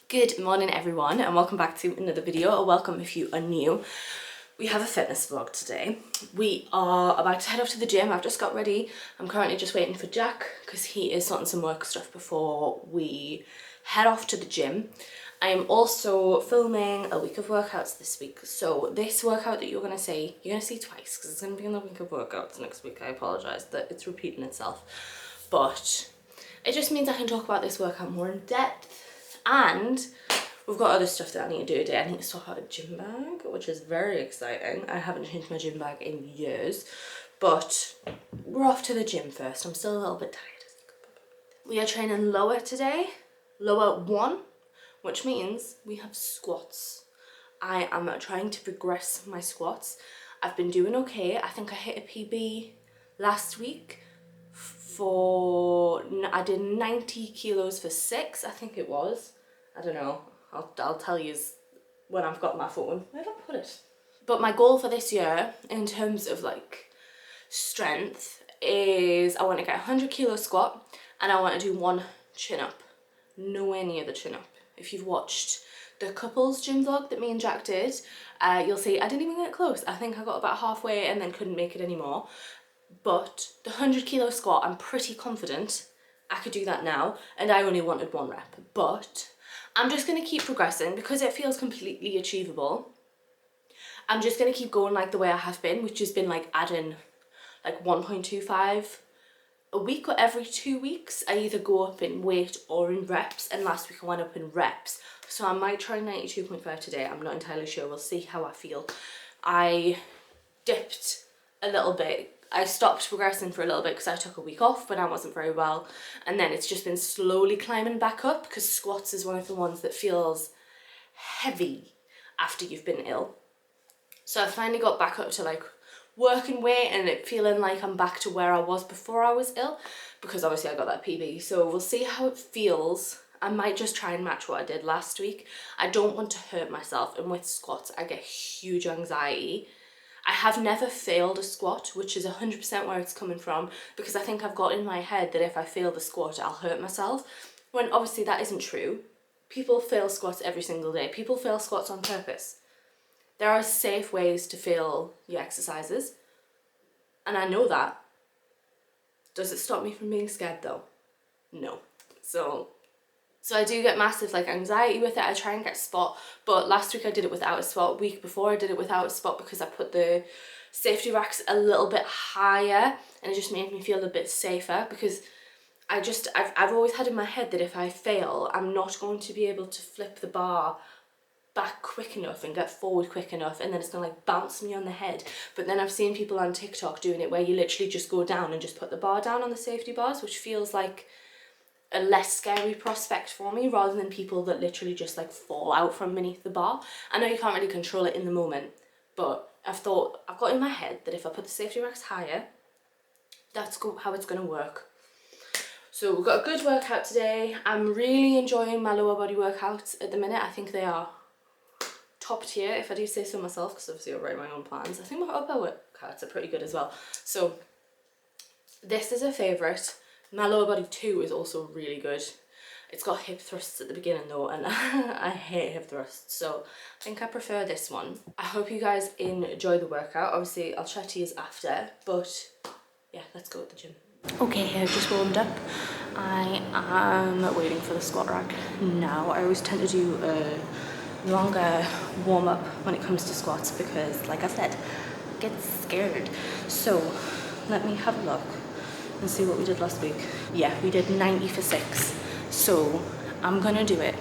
Good morning everyone and welcome back to another video, or welcome if you are new. We have a fitness vlog today. We are about to head off to the gym. I've just got ready. I'm currently just waiting for Jack because he is sorting some work stuff before we head off to the gym. I am also filming a week of workouts this week. So this workout that you're going to see twice because it's going to be in the week of workouts next week. I apologise that it's repeating itself. But it just means I can talk about this workout more in depth. And we've got other stuff that I need to do today. I need to sort out a gym bag, which is very exciting. I haven't changed my gym bag in years, but we're off to the gym first. I'm still a little bit tired. We are training lower today, lower 1, which means we have squats. I am trying to progress my squats. I've been doing okay. I think I hit a PB last week. I did 90 kilos for 6, I think it was. I don't know. I'll tell you when I've got my phone. Where did I put it? But my goal for this year, in terms of like strength, is I want to get a 100 kilo squat and I want to do 1 chin up. Nowhere near the chin up. If you've watched the couples gym vlog that me and Jack did, you'll see I didn't even get close. I think I got about halfway and then couldn't make it anymore. But the 100 kilo squat, I'm pretty confident I could do that now, and I only wanted 1 rep. But I'm just going to keep progressing because it feels completely achievable. I'm just going to keep going like the way I have been, which has been like adding like 1.25 a week or every 2 weeks. I either go up in weight or in reps, and last week I went up in reps. So I might try 92.5 today. I'm not entirely sure. We'll see how I feel. I dipped a little bit. I stopped progressing for a little bit because I took a week off when I wasn't very well, and then it's just been slowly climbing back up because squats is one of the ones that feels heavy after you've been ill. So I finally got back up to like working weight and it feeling like I'm back to where I was before I was ill, because obviously I got that PB. So we'll see how it feels. I might just try and match what I did last week. I don't want to hurt myself, and with squats I get huge anxiety. I have never failed a squat, which is 100% where it's coming from, because I think I've got in my head that if I fail the squat, I'll hurt myself, when obviously that isn't true. People fail squats every single day. People fail squats on purpose. There are safe ways to fail your exercises, and I know that. Does it stop me from being scared though? No. So I do get massive like anxiety with it. I try and get a spot, but last week I did it without a spot. Week before I did it without a spot because I put the safety racks a little bit higher, and it just made me feel a bit safer, because I've always had in my head that if I fail, I'm not going to be able to flip the bar back quick enough and get forward quick enough, and then it's gonna like bounce me on the head. But then I've seen people on TikTok doing it where you literally just go down and just put the bar down on the safety bars, which feels like a less scary prospect for me, rather than people that literally just like fall out from beneath the bar. I know you can't really control it in the moment, but I've got in my head that if I put the safety racks higher, that's how it's going to work. So we've got a good workout today. I'm really enjoying my lower body workouts at the minute. I think they are top tier, if I do say so myself, because obviously I write my own plans. I think my upper workouts are pretty good as well. So this is a favourite. My lower body 2 is also really good. It's got hip thrusts at the beginning though, and I hate hip thrusts, so I think I prefer this one. I hope you guys enjoy the workout. Obviously I'll chat to you after, but yeah, let's go at the gym. Okay, I've just warmed up. I am waiting for the squat rack now. I always tend to do a longer warm up when it comes to squats because, like I said, I get scared. So let me have a look and see what we did last week. Yeah, we did 90 for 6. So I'm gonna do it.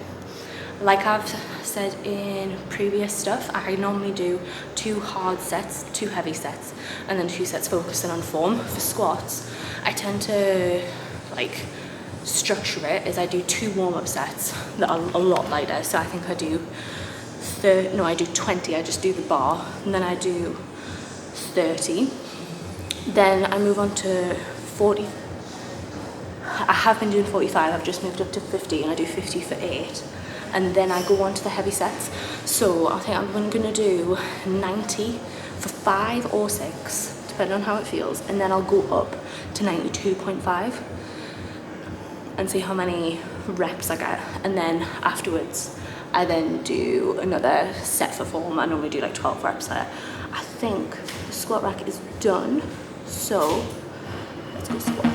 Like I've said in previous stuff, I normally do 2 hard sets, 2 heavy sets, and then 2 sets focusing on form. For squats, I tend to like structure it as I do 2 warm-up sets that are a lot lighter. So I think I do 20. I just do the bar, and then I do 30. Then I move on to 40. I have been doing 45, I've just moved up to 50, and I do 50 for 8. And then I go on to the heavy sets. So I think I'm gonna do 90 for 5 or 6, depending on how it feels. And then I'll go up to 92.5 and see how many reps I get, and then afterwards I then do another set for form. I normally do like 12 reps there. I think the squat rack is done, so let's go squat.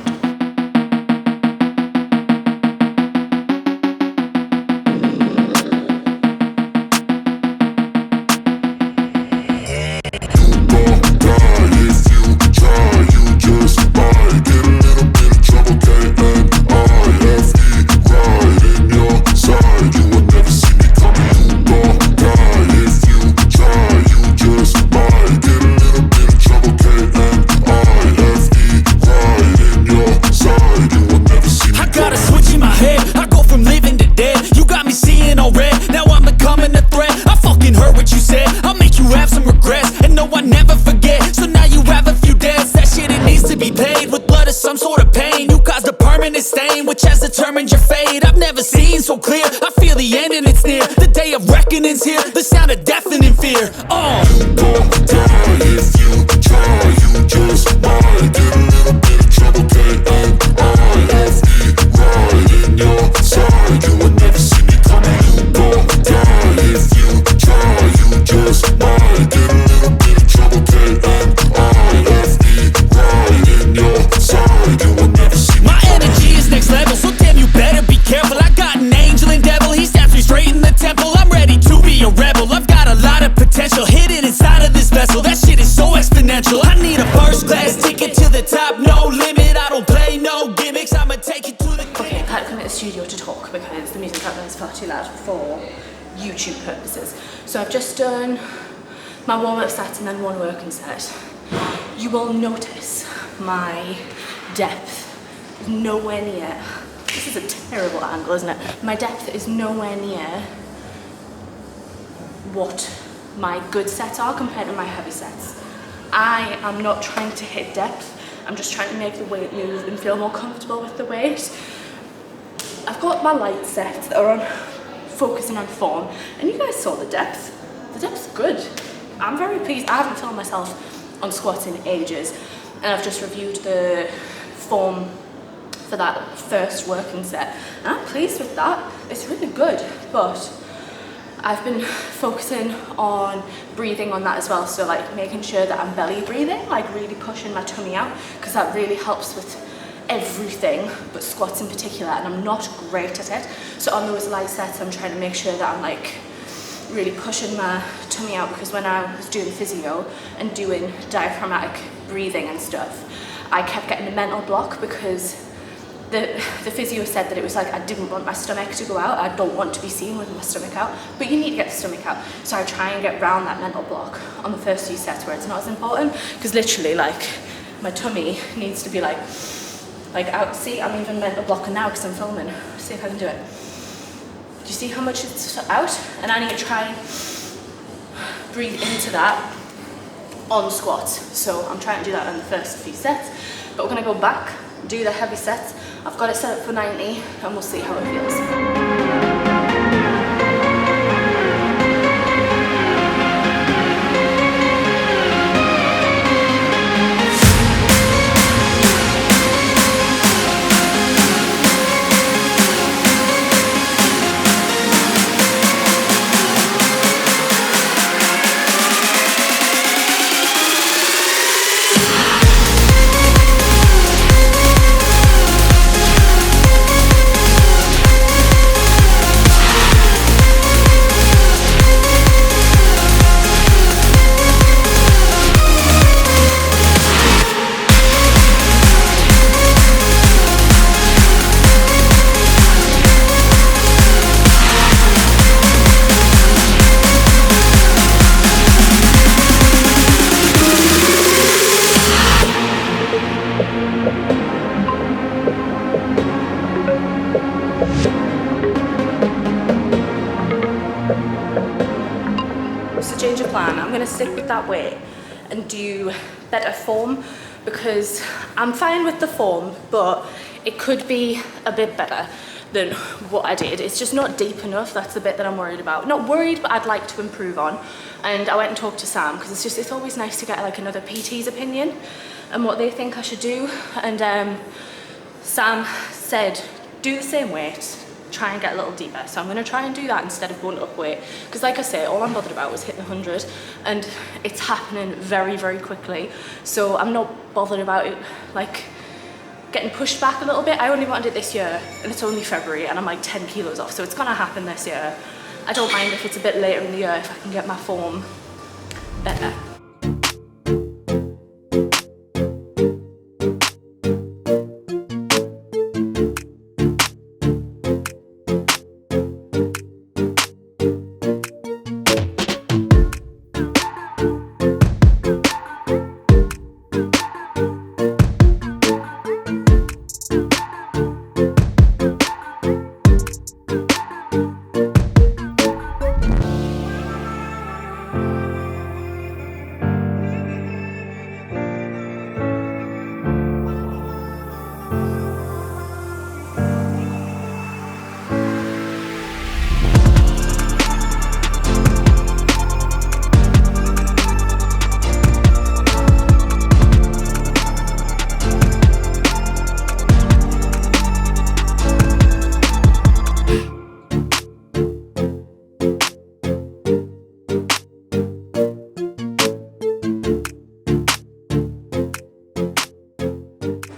Which has determined your fate. I've never seen so clear. I feel the end and it's near. The day of reckoning's here. The sound of deafening fear. You don't die if you try. You just might get a little bit of trouble. K-N-I-F-E right in your side. You will never see me coming. You don't die if you try. You just might get a little bit of trouble. K-N-I-F-E right in your side. You will never see me. My energy is next level, so damn you better be careful. I got an angel and devil, he stabs me straight in the temple. I'm ready to be a rebel, I've got a lot of potential hidden inside of this vessel. That shit is so exponential. I need a first class ticket to the top, no limit. I don't play no gimmicks, I'ma take it to the Okay, I can't come to the studio to talk because the music out there is far too loud for YouTube purposes. So I've just done my warm-up set and then one working set. You will notice my depth is nowhere near. This is a terrible angle, isn't it? My depth is nowhere near what my good sets are compared to my heavy sets. I am not trying to hit depth, I'm just trying to make the weight move and feel more comfortable with the weight. I've got my light sets that are on focusing on form, and you guys saw the depth. The depth's good. I'm very pleased. I haven't filmed myself on squats in ages, and I've just reviewed the form for that first working set, and I'm pleased with that. It's really good, but I've been focusing on breathing on that as well, so like making sure that I'm belly breathing, like really pushing my tummy out, because that really helps with everything, but squats in particular, and I'm not great at it. So on those light sets, I'm trying to make sure that I'm like really pushing my tummy out, because when I was doing physio and doing diaphragmatic breathing and stuff, I kept getting a mental block because the physio said that it was like I didn't want my stomach to go out. I don't want to be seen with my stomach out, but you need to get the stomach out. So I try and get around that mental block on the first few sets where it's not as important, because literally like my tummy needs to be like out. See, I'm even mental blocking now because I'm filming. See if I can do it. Do you see how much it's out? And I need to try and breathe into that on squats. So I'm trying to do that on the first few sets, but we're gonna go back, do the heavy sets. I've got it set up for 90 and we'll see how it feels. So change of plan. I'm gonna stick with that weight and do better form, because I'm fine with the form, but it could be a bit better than what I did. It's just not deep enough. That's the bit that I'm worried about. Not worried, but I'd like to improve on. And I went and talked to Sam, because it's always nice to get like another PT's opinion and what they think I should do. And Sam said, do the same weight, try and get a little deeper. So I'm going to try and do that instead of going up weight, because like I say, all I'm bothered about was hitting 100, and it's happening very, very quickly. So I'm not bothered about it like getting pushed back a little bit. I only wanted it this year, and it's only February, and I'm like 10 kilos off, so it's gonna happen this year. I don't mind if it's a bit later in the year if I can get my form better.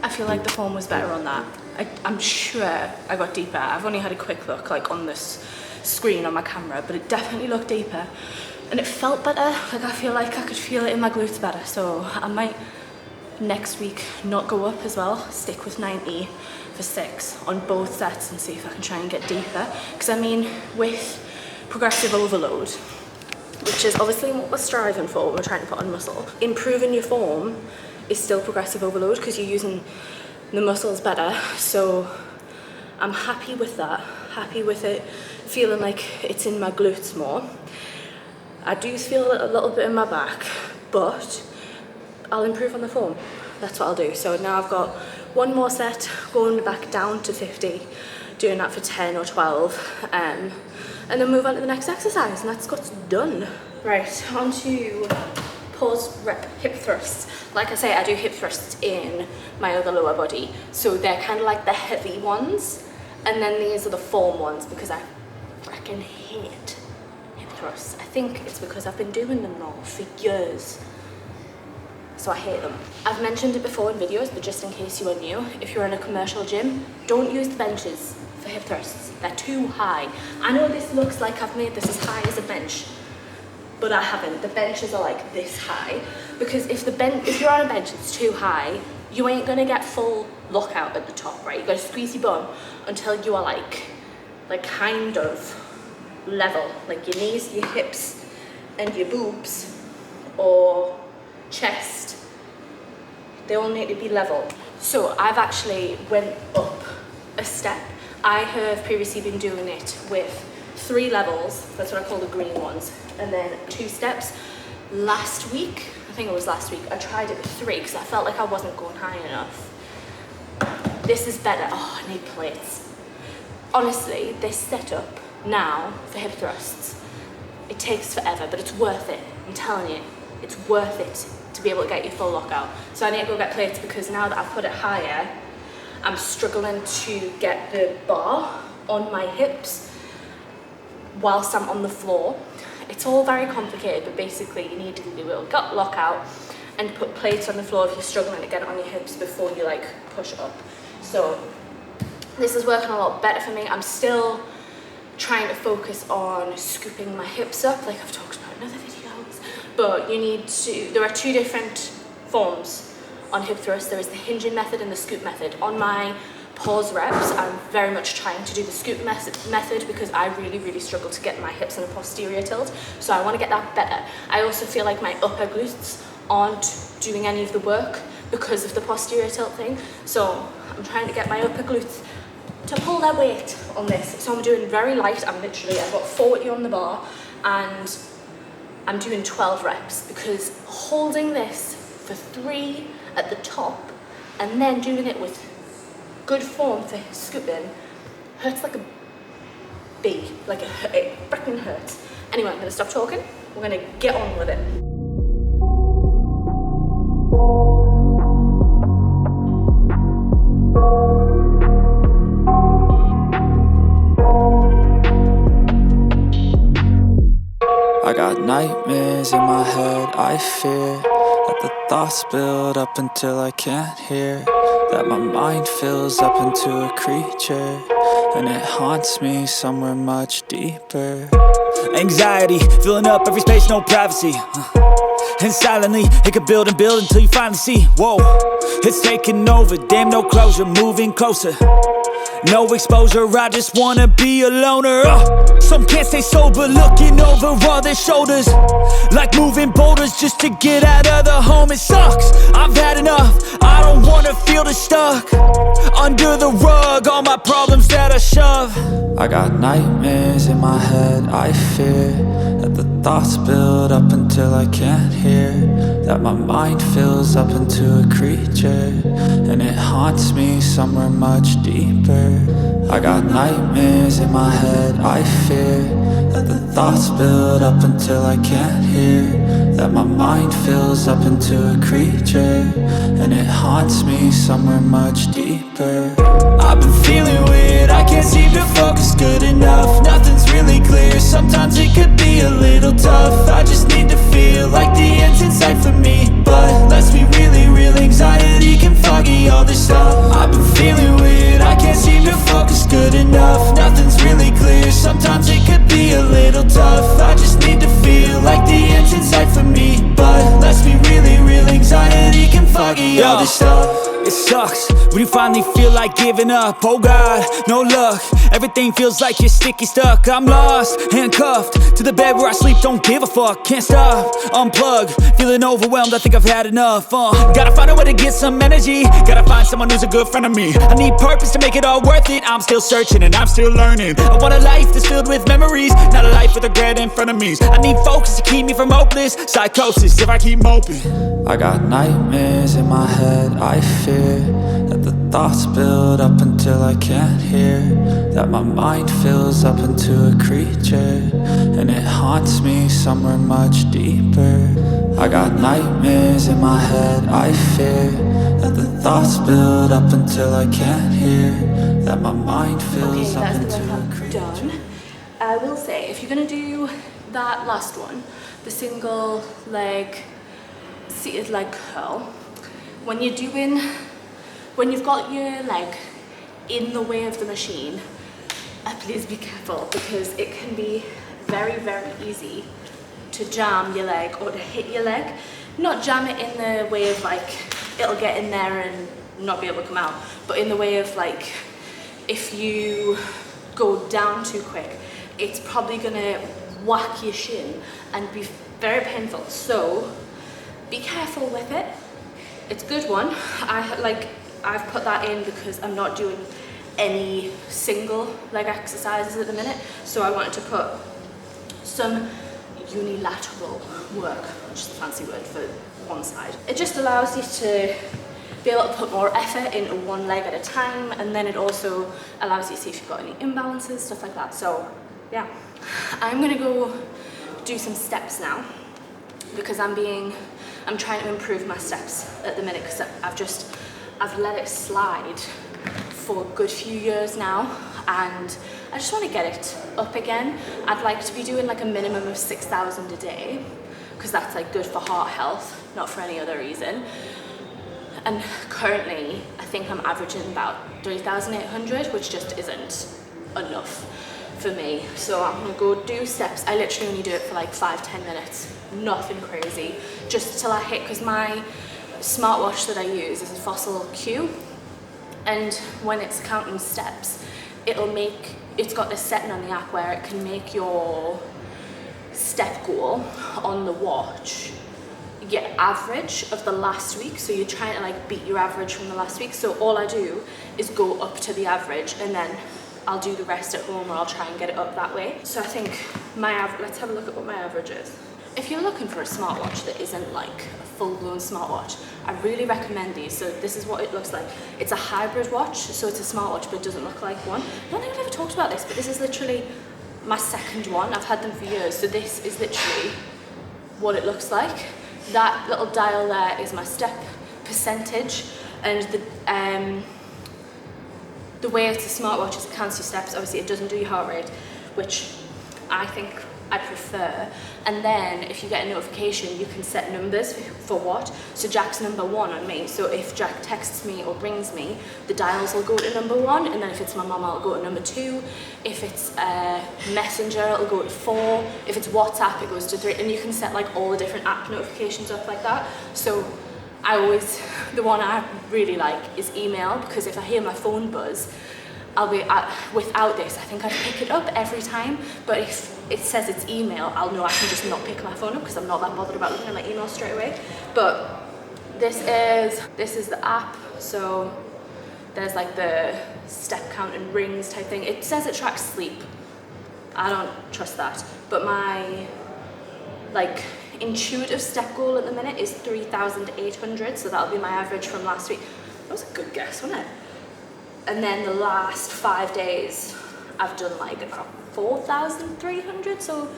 I feel like the form was better on that. I'm sure I got deeper. I've only had a quick look like on this screen on my camera, but it definitely looked deeper and it felt better. Like I feel like I could feel it in my glutes better. So I might next week not go up as well, stick with 90 for 6 on both sets and see if I can try and get deeper. Because I mean, with progressive overload, which is obviously what we're striving for when we're trying to put on muscle, improving your form is still progressive overload because you're using the muscles better. So I'm happy with that, happy with it feeling like it's in my glutes more. I do feel a little bit in my back, but I'll improve on the form. That's what I'll do. So now I've got one more set, going back down to 50, doing that for 10 or 12, and then move on to the next exercise, and that's what's done. Right, on to pause rep hip thrusts. Like I say, I do hip thrusts in my other lower body, so they're kind of like the heavy ones, and then these are the form ones because I freaking hate hip thrusts. I think it's because I've been doing them now for years, so I hate them. I've mentioned it before in videos, but just in case you are new, if you're in a commercial gym, don't use the benches for hip thrusts. They're too high. I know this looks like I've made this as high as a bench, but I haven't. The benches are like this high, because if you're on a bench that's too high, you ain't gonna get full lockout at the top, right? You gotta squeeze your bum until you are like kind of level, like your knees, your hips, and your boobs or chest. They all need to be level. So I've actually went up a step. I have previously been doing it with 3 levels, that's what I call the green ones, and then 2 steps. Last week, I think it was last week, I tried it with 3 because I felt like I wasn't going high enough. This is better. Oh, I need plates. Honestly, this setup now for hip thrusts, it takes forever, but it's worth it. I'm telling you, it's worth it to be able to get your full lockout. So I need to go get plates because now that I've put it higher, I'm struggling to get the bar on my hips whilst I'm on the floor. It's all very complicated, but basically you need to do a gut lockout and put plates on the floor if you're struggling to get it on your hips before you like push up. So this is working a lot better for me. I'm still trying to focus on scooping my hips up, like I've talked about in other videos, but there are 2 different forms on hip thrust. There is the hinging method and the scoop method. On my pause reps, I'm very much trying to do the scoop method because I really struggle to get my hips in a posterior tilt, so I want to get that better. I also feel like my upper glutes aren't doing any of the work because of the posterior tilt thing, so I'm trying to get my upper glutes to pull their weight on this. So I'm doing very light. I've got 40 on the bar and I'm doing 12 reps because holding this for 3 at the top and then doing it with good form for scooping hurts like a bee, like it freaking hurts. Anyway, I'm gonna stop talking. We're gonna get on with it. I got nightmares in my head, I fear that the thoughts build up until I can't hear, that my mind fills up into a creature, and it haunts me somewhere much deeper. Anxiety, filling up every space, no privacy. And silently, it could build and build until you finally see, whoa, it's taking over, damn no closure, moving closer. No exposure, I just wanna be a loner. Some can't stay sober, looking over all their shoulders, like moving boulders just to get out of the home. It sucks, I've had enough, I don't wanna feel the stuck under the rug, all my problems that I shove. I got nightmares in my head, I fear that the thoughts build up until I can't hear, that my mind fills up into a creature, and it haunts me somewhere much deeper. I got nightmares in my head, I fear that the thoughts build up until I can't hear, that my mind fills up into a creature, and it haunts me somewhere much deeper. I've been feeling weird, I can't seem to focus good enough, nothing's really clear, sometimes it could be a little tough. I just need to feel like the end's in sight for me, but let's be really real, anxiety can foggy all this stuff. I've been feeling weird, I can't seem to focus good enough, nothing's really clear, sometimes it could be a little tough. I just need to feel like the end's in sight for me, but let's be really real, anxiety can foggy all this stuff. It sucks when you finally feel like giving up. Oh God, no luck, everything feels like you're sticky stuck. I'm lost, handcuffed to the bed where I sleep, don't give a fuck. Can't stop, unplug, feeling overwhelmed, I think I've had enough. Gotta find a way to get some energy, gotta find someone who's a good friend of me. I need purpose to make it all worth it, I'm still searching and I'm still learning. I want a life that's filled with memories, not a life with regret in front of me. I need focus to keep me from hopeless psychosis if I keep moping. I got nightmares in my head, I fear that the thoughts build up until I can't hear, that my mind fills up into a creature, and it haunts me somewhere much deeper. I got nightmares in my head, I fear that the thoughts build up until I can't hear, that my mind fills up into a creature. Done. I will say, if you're gonna do that last one, the single leg seated leg curl, when you've got your leg in the way of the machine, please be careful, because it can be very, very easy to jam your leg or to hit your leg. Not jam it in the way of like it'll get in there and not be able to come out, but in the way of like if you go down too quick, it's probably gonna whack your shin and be very painful. So be careful with it. It's a good one. I've put that in because I'm not doing any single leg exercises at the minute, so I wanted to put some unilateral work, which is a fancy word for one side. It just allows you to be able to put more effort into one leg at a time, and then it also allows you to see if you've got any imbalances, stuff like that. So yeah, I'm gonna go do some steps now because I'm trying to improve my steps at the minute, because I've let it slide for a good few years now, and I just want to get it up again. I'd like to be doing like a minimum of 6,000 a day, because that's like good for heart health, not for any other reason. And currently I think I'm averaging about 3,800, which just isn't enough for me. So I'm gonna go do steps. I literally only do it for like 5-10 minutes, nothing crazy, just till I hit, because my smartwatch that I use is a Fossil Q, and when it's counting steps, it's got this setting on the app where it can make your step goal on the watch your average of the last week. So you're trying to like beat your average from the last week. So all I do is go up to the average, and then I'll do the rest at home, or I'll try and get it up that way. So I think let's have a look at what my average is. If you're looking for a smartwatch that isn't like a full-blown smartwatch, I really recommend these. So this is what it looks like. It's a hybrid watch, so it's a smartwatch but it doesn't look like one. I don't think I've ever talked about this, but this is literally my second one. I've had them for years, so this is literally what it looks like. That little dial there is my step percentage, and the way it's a smartwatch is it counts your steps. Obviously it doesn't do your heart rate, which I think I prefer. And then if you get a notification, you can set numbers for what. So Jack's number 1 on me. So if Jack texts me or rings me, the dials will go to number 1. And then if it's my mum, I'll go to number 2. If it's Messenger, it'll go to 4. If it's WhatsApp, it goes to 3. And you can set like all the different app notifications up like that. So the one I really like is email, because if I hear my phone buzz, I'll be, without this, I think I'd pick it up every time, but if it says it's email, I'll know I can just not pick my phone up because I'm not that bothered about looking at my email straight away. But this is the app, so there's like the step count and rings type thing. It says it tracks sleep. I don't trust that, but my like intuitive step goal at the minute is 3,800, so that'll be my average from last week. That was a good guess, wasn't it? And then the last 5 days, I've done like about 4,300. So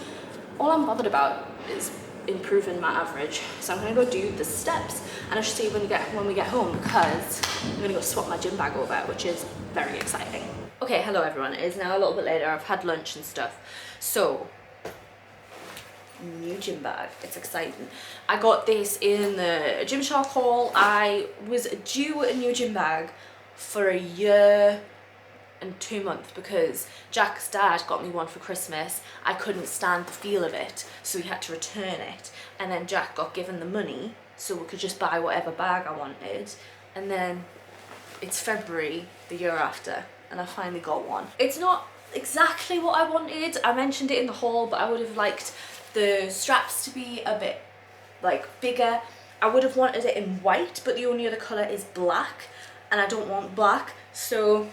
all I'm bothered about is improving my average. So I'm gonna go do the steps, and I'll see you when we get home, because I'm gonna go swap my gym bag over, which is very exciting. Okay, hello everyone. It is now a little bit later. I've had lunch and stuff. So, new gym bag. It's exciting. I got this in the Gymshark haul. I was due a new gym bag for a year and 2 months because Jack's dad got me one for Christmas. I couldn't stand the feel of it, so he had to return it, and then Jack got given the money so we could just buy whatever bag I wanted. And then it's February the year after and I finally got one. It's not exactly what I wanted. I mentioned it in the haul, but I would have liked the straps to be a bit like bigger. I would have wanted it in white, but the only other colour is black, and I don't want black. So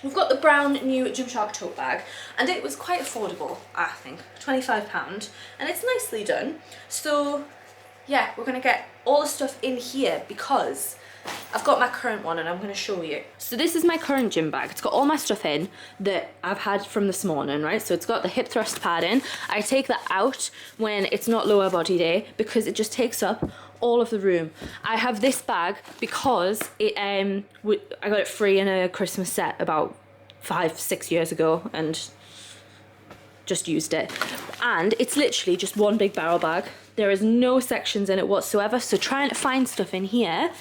we've got the brown new Gymshark tote bag, and it was quite affordable, I think, £25, and it's nicely done. So yeah, we're gonna get all the stuff in here because I've got my current one and I'm going to show you. So this is my current gym bag. It's got all my stuff in that I've had from this morning, right? So it's got the hip thrust pad in. I take that out when it's not lower body day because it just takes up all of the room. I have this bag because it I got it free in a Christmas set about 5-6 years ago and just used it. And it's literally just one big barrel bag. There is no sections in it whatsoever. So trying to find stuff in here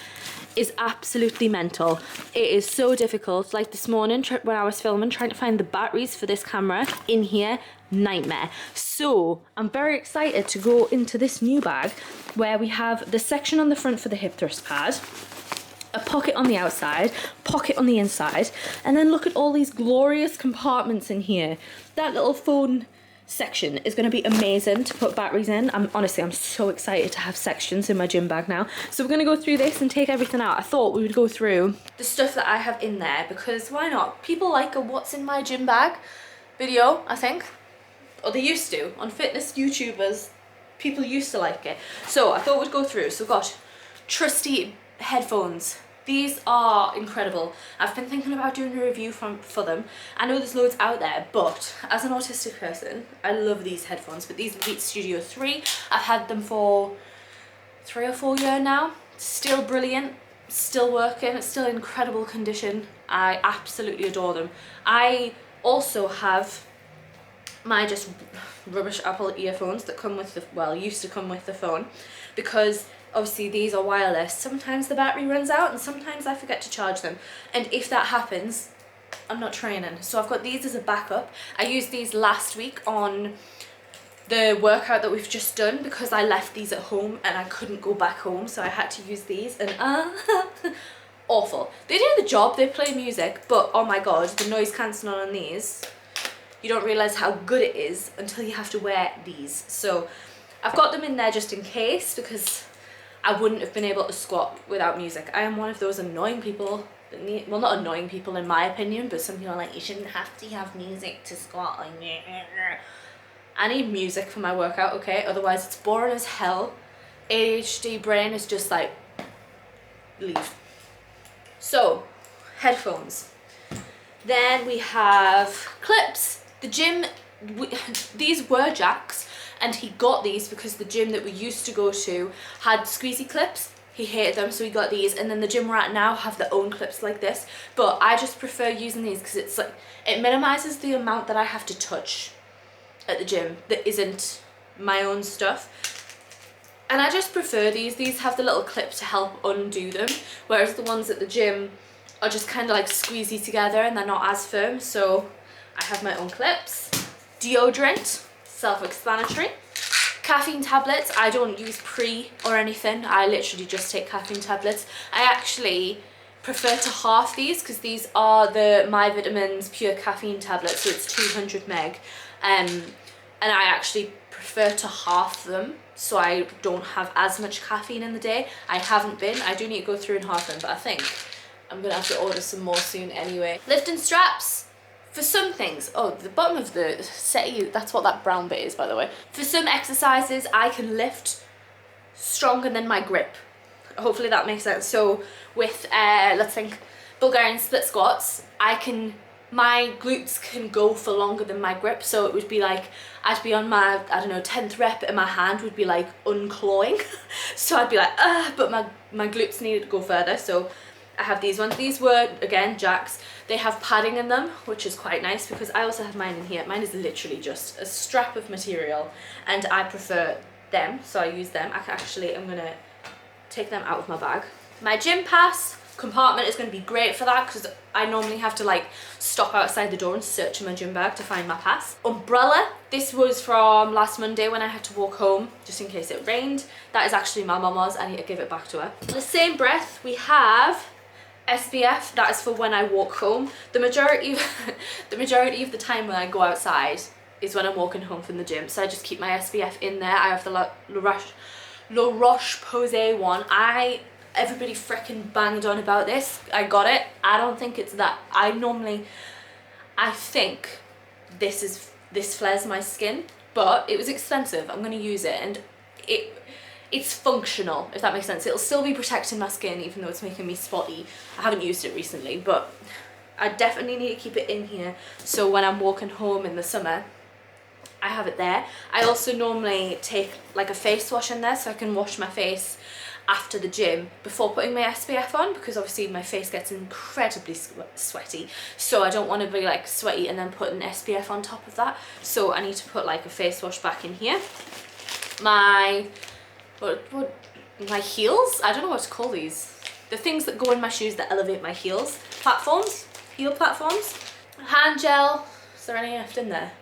is absolutely mental. It is so difficult. Like this morning when I was filming, trying to find the batteries for this camera in here, nightmare. So I'm very excited to go into this new bag where we have the section on the front for the hip thrust pad, a pocket on the outside, pocket on the inside, and then look at all these glorious compartments in here. That little phone section is going to be amazing to put batteries in. I'm so excited to have sections in my gym bag now. So we're going to go through this and take everything out. I thought we would go through the stuff that I have in there because why not? People like a what's in my gym bag video, I think, or they used to. On fitness YouTubers, people used to like it. So I thought we'd go through. So we've got trusty headphones. These are incredible. I've been thinking about doing a review for them. I know there's loads out there, but as an autistic person, I love these headphones. But these are Beats Studio 3. I've had them for 3 or 4 years now. Still brilliant, still working, it's still in incredible condition. I absolutely adore them. I also have my just rubbish Apple earphones that come with the, well, used to come with the phone, because obviously these are wireless. Sometimes the battery runs out and sometimes I forget to charge them. And if that happens, I'm not training. So I've got these as a backup. I used these last week on the workout that we've just done because I left these at home and I couldn't go back home. So I had to use these and awful. They do the job, they play music, but oh my God, the noise cancelling on these, you don't realise how good it is until you have to wear these. So I've got them in there just in case because I wouldn't have been able to squat without music. I am one of those annoying people that need, well, not annoying people in my opinion, but some people are like, you shouldn't have to have music to squat. Like, I need music for my workout, okay? Otherwise it's boring as hell. ADHD brain is just like, leave. So, headphones. Then we have clips. The gym, these were Jack's, and he got these because the gym that we used to go to had squeezy clips. He hated them, so he got these, and then the gym we're at now have their own clips like this, but I just prefer using these because it's like, it minimizes the amount that I have to touch. at the gym that isn't my own stuff. And I just prefer these. These have the little clip to help undo them, whereas the ones at the gym are just kind of like squeezy together and they're not as firm. So I have my own clips. Deodorant, self-explanatory. Caffeine tablets, I don't use pre or anything. I literally just take caffeine tablets. I actually prefer to half these because these are the My Vitamins pure caffeine tablets, so it's 200 meg. And I actually prefer to half them so I don't have as much caffeine in the day. I haven't been. I do need to go through and half them, but I think I'm gonna have to order some more soon anyway. Lifting straps. For some things, oh, the bottom of the settee, that's what that brown bit is, by the way. For some exercises, I can lift stronger than my grip. Hopefully that makes sense. So with, let's think, Bulgarian split squats, my glutes can go for longer than my grip. So it would be like, I'd be on my, I don't know, 10th rep and my hand would be like unclawing. So I'd be like, but my glutes needed to go further. So I have these ones. These were, again, Jacks. They have padding in them, which is quite nice because I also have mine in here. Mine is literally just a strap of material and I prefer them, so I use them. I'm gonna take them out of my bag. My gym pass compartment is gonna be great for that because I normally have to like stop outside the door and search in my gym bag to find my pass. Umbrella, this was from last Monday when I had to walk home just in case it rained. That is actually my mama's. I need to give it back to her. In the same breath, we have SPF, that is for when I walk home. The majority of the time when I go outside is when I'm walking home from the gym, so I just keep my SPF in there. I have the La Roche-Posay one. Everybody freaking banged on about this. I got it. I don't think it's that. I think this flares my skin, but it was expensive. I'm gonna use it, and it's functional, if that makes sense. It'll still be protecting my skin even though it's making me spotty. I haven't used it recently, but I definitely need to keep it in here so when I'm walking home in the summer, I have it there. I also normally take like a face wash in there so I can wash my face after the gym before putting my SPF on, because obviously my face gets incredibly sweaty, so I don't want to be like sweaty and then put an SPF on top of that. So I need to put like a face wash back in here. My heels, I don't know what to call these, the things that go in my shoes that elevate my heels, heel platforms. Hand gel, is there any left in there?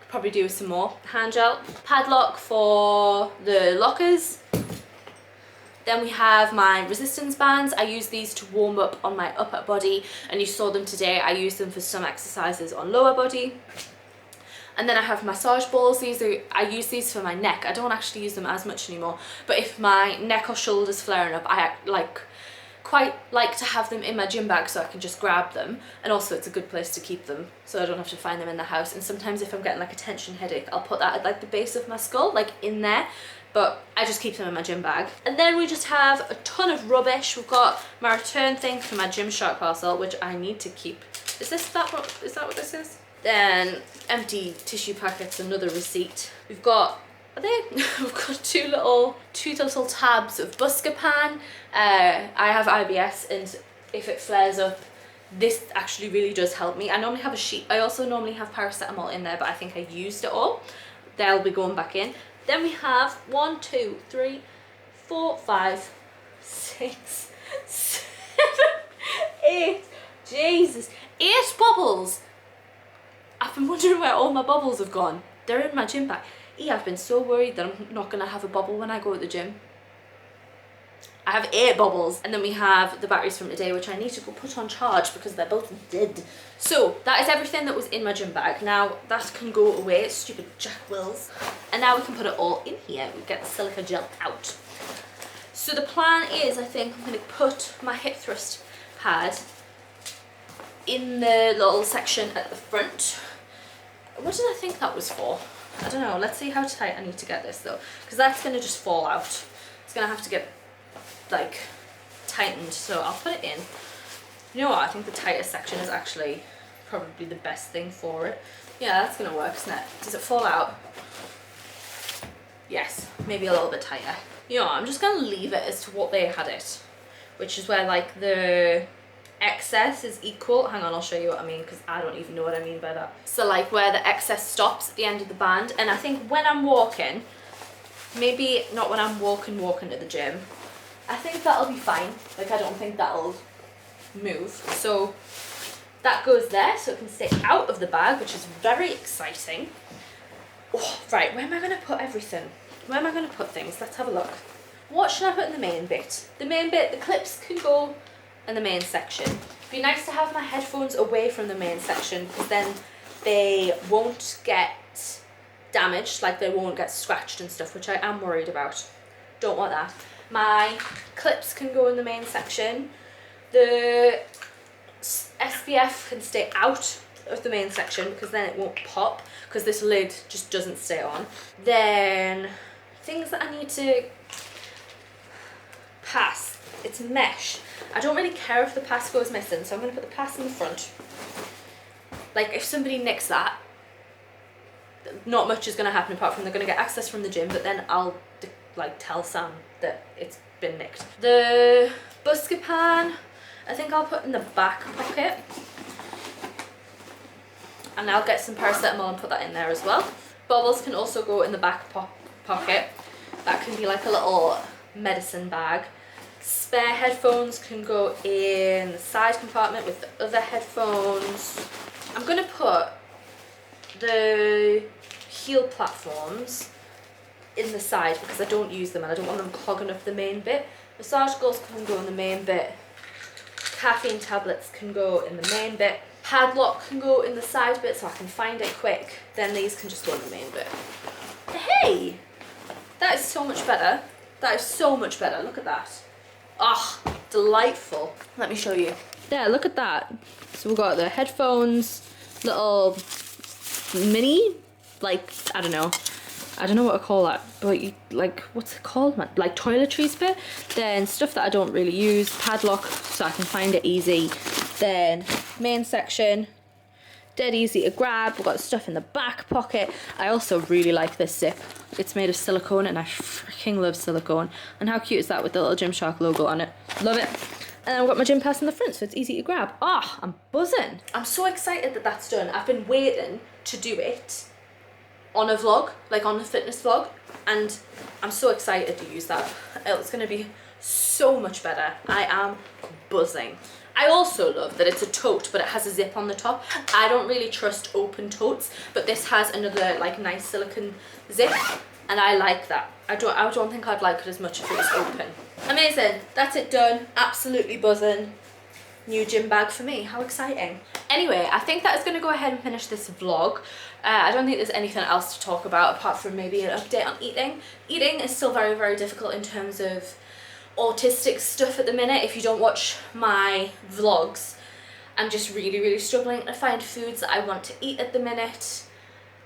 Could probably do with some more. Hand gel. Padlock for the lockers. Then we have my resistance bands. I use these to warm up on my upper body, and you saw them today. I use them for some exercises on lower body. And then I have massage balls. I use these for my neck. I don't actually use them as much anymore, but if my neck or shoulders flaring up, I quite like to have them in my gym bag so I can just grab them, and also it's a good place to keep them so I don't have to find them in the house. And sometimes if I'm getting like a tension headache, I'll put that at like the base of my skull, like in there, but I just keep them in my gym bag. And then we just have a ton of rubbish. We've got my return thing for my Gymshark parcel, which I need to keep. Is that what this is? Then empty tissue packets, another receipt. We've got, we've got two little tabs of Buscopan. I have IBS, and if it flares up, this actually really does help me. I normally have a sheet. I also normally have paracetamol in there, but I think I used it all. They'll be going back in. Then we have 1, 2, 3, 4, 5, 6, 7, 8. Jesus, 8 bubbles. I've been wondering where all my bubbles have gone. They're in my gym bag. I've been so worried that I'm not going to have a bubble when I go to the gym. I have 8 bubbles. And then we have the batteries from today, which I need to go put on charge because they're both dead. So that is everything that was in my gym bag. Now that can go away, stupid Jack Wills. And now we can put it all in here. We get the silica gel out. So the plan is, I think I'm going to put my hip thrust pad in the little section at the front. What did I think that was for? I don't know. Let's see how tight I need to get this though, because that's going to just fall out. It's going to have to get like tightened, so I'll put it in. You know what? I think the tightest section is actually probably the best thing for it. Yeah, that's going to work, isn't it? Does it fall out? Yes, maybe a little bit tighter. You know what? I'm just going to leave it as to what they had it, which is where like the excess is equal. Hang on, I'll show you what I mean, because I don't even know what I mean by that. So like where the excess stops at the end of the band, and I think when I'm walking, maybe not when I'm walking to the gym, I think that'll be fine. Like I don't think that'll move. So that goes there, so it can stay out of the bag, which is very exciting. Oh, right, where am I going to put everything? Where am I going to put things? Let's have a look. What should I put in the main bit? The main bit, the clips can go in the main section. It'd be nice to have my headphones away from the main section, because then they won't get damaged, like they won't get scratched and stuff, which I am worried about. Don't want that. My clips can go in the main section. The SPF can stay out of the main section, because then it won't pop, because this lid just doesn't stay on. Then things that I need to pass, it's mesh. I don't really care if the pass goes missing, so I'm going to put the pass in the front. Like if somebody nicks that, not much is going to happen apart from they're going to get access from the gym, but then I'll like tell Sam that it's been nicked. The Buscapan, I think I'll put in the back pocket, and I'll get some paracetamol and put that in there as well. Bobbles can also go in the back pocket. That can be like a little medicine bag. Spare headphones can go in the side compartment with the other headphones. I'm going to put the heel platforms in the side because I don't use them and I don't want them clogging up the main bit. Massage gauze can go in the main bit. Caffeine tablets can go in the main bit. Padlock can go in the side bit so I can find it quick. Then these can just go in the main bit. Hey! That is so much better. That is so much better. Look at that. Ah, delightful. Let me show you. Yeah, look at that. So we've got the headphones, little mini, like, I don't know what to call that, but you, like, what's it called, man? Like toiletries bit. Then stuff that I don't really use, padlock so I can find it easy. Then main section, dead easy to grab. We've got stuff in the back pocket. I also really like this zip. It's made of silicone and I freaking love silicone. And how cute is that with the little Gymshark logo on it? Love it. And then I've got my gym pass in the front so it's easy to grab. Ah, I'm buzzing. I'm so excited that that's done. I've been waiting to do it on a vlog, like on a fitness vlog, and I'm so excited to use that. It's going to be so much better. I am buzzing. I also love that it's a tote, but it has a zip on the top. I don't really trust open totes, but this has another like nice silicone zip, and I like that. I don't think I'd like it as much if it was open. Amazing. That's it done. Absolutely buzzing. New gym bag for me. How exciting. Anyway, I think that is going to go ahead and finish this vlog. I don't think there's anything else to talk about apart from maybe an update on eating. Eating is still very, very difficult in terms of autistic stuff at the minute. If you don't watch my vlogs, I'm just really, really struggling to find foods that I want to eat at the minute.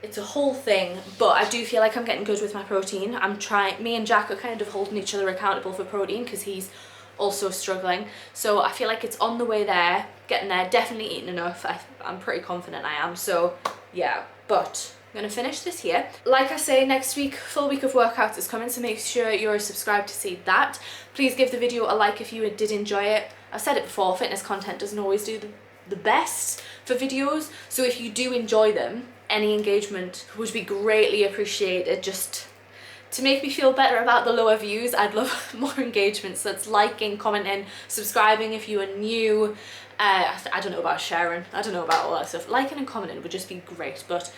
It's a whole thing, but I do feel like I'm getting good with my protein. Me and Jack are kind of holding each other accountable for protein because he's also struggling. So I feel like it's on the way there, getting there, definitely eating enough. I'm pretty confident I am, so yeah, but I'm gonna finish this here. Like I say, next week, full week of workouts is coming, so make sure you're subscribed to see that. Please give the video a like if you did enjoy it. I've said it before, fitness content doesn't always do the best for videos, so if you do enjoy them, any engagement would be greatly appreciated, just to make me feel better about the lower views. I'd love more engagement, so it's liking, commenting, subscribing if you are new. I don't know about sharing, I don't know about all that stuff. Liking and commenting would just be great, but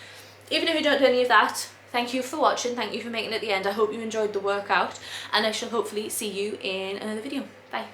even if you don't do any of that, thank you for watching, thank you for making it to the end. I hope you enjoyed the workout, and I shall hopefully see you in another video. Bye.